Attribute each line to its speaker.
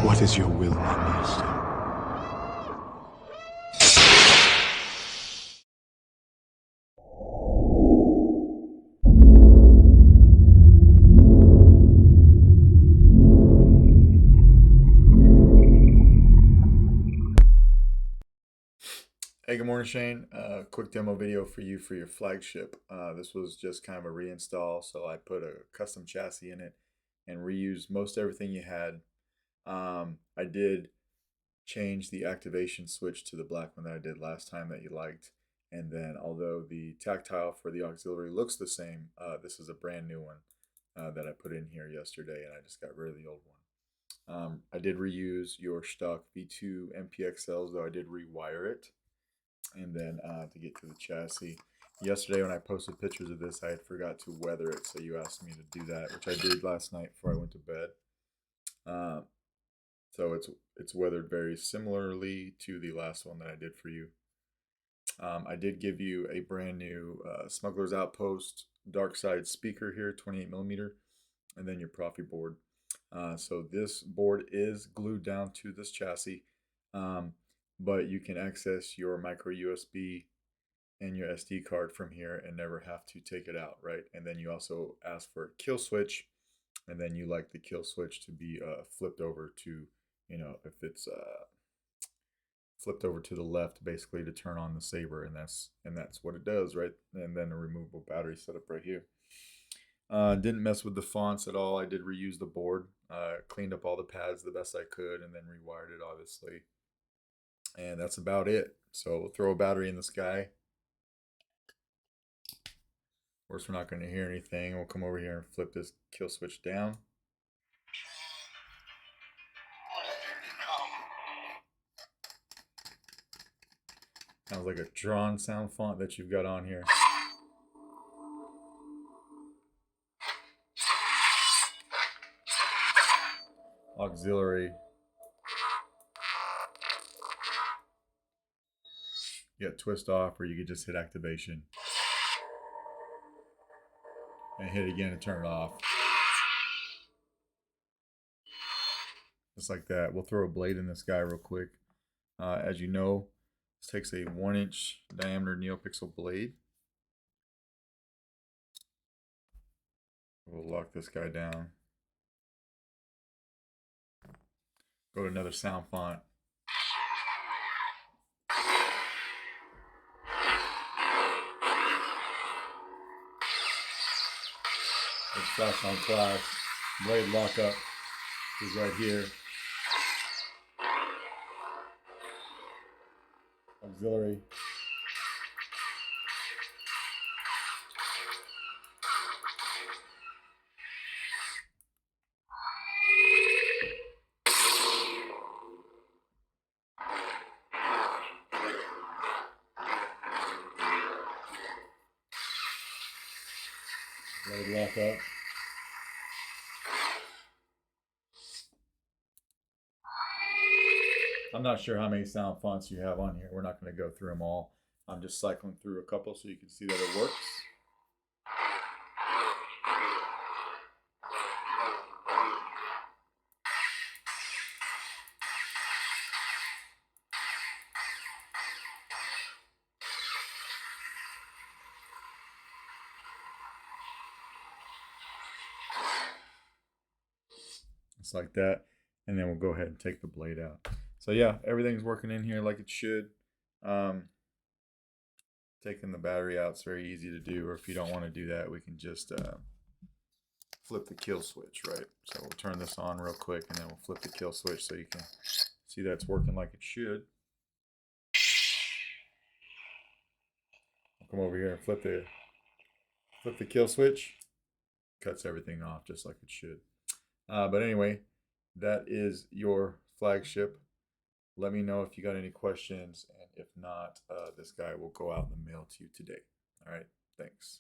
Speaker 1: What is your will, my master?
Speaker 2: Hey, good morning, Shane. Quick demo video for you for your flagship. This was just kind of a reinstall, so I put a custom chassis in it and reused most everything you had. I did change the activation switch to the black one that I did last time that you liked. And then although the tactile for the auxiliary looks the same, this is a brand new one that I put in here yesterday, and I just got rid of the old one. I did reuse your stock V2 MPXLs, though I did rewire it. And then to get to the chassis, yesterday when I posted pictures of this, I had forgot to weather it, so you asked me to do that, which I did last night before I went to bed. So it's weathered very similarly to the last one that I did for you. I did give you a brand new Smuggler's Outpost Darkside speaker here, 28 millimeter, and then your Proffie board. So this board is glued down to this chassis. But you can access your micro USB and your SD card from here and never have to take it out, right? And then you also ask for a kill switch, and then you like the kill switch to be flipped over to, if it's flipped over to the left, basically to turn on the saber, and that's what it does, right? And then a removable battery setup right here. Didn't mess with the fonts at all. I did reuse the board, cleaned up all the pads the best I could, and then rewired it, obviously. And that's about it. So we'll throw a battery in the sky. Of course, we're not going to hear anything. We'll come over here and flip this kill switch down. Sounds like a drawn sound font that you've got on here. Auxiliary. You got twist off, or you could just hit activation and hit it again to turn it off. Just like that. We'll throw a blade in this guy real quick. As you know, this takes a 1-inch diameter neopixel blade. We'll lock this guy down. Go to another sound font. Let's flash on class. Blade lockup is right here. Auxiliary. Blade lockup. I'm not sure how many sound fonts you have on here. We're not going to go through them all. I'm just cycling through a couple so you can see that it works. Just like that. And then we'll go ahead and take the blade out. So yeah, everything's working in here like it should. Taking the battery out is very easy to do, or if you don't want to do that, we can just flip the kill switch, right? So we'll turn this on real quick, and then we'll flip the kill switch so you can see that it's working like it should. I'll come over here and flip the kill switch. Cuts everything off just like it should. But anyway, that is your flagship. Let me know if you got any questions, and if not, this guy will go out in the mail to you today. All right, thanks.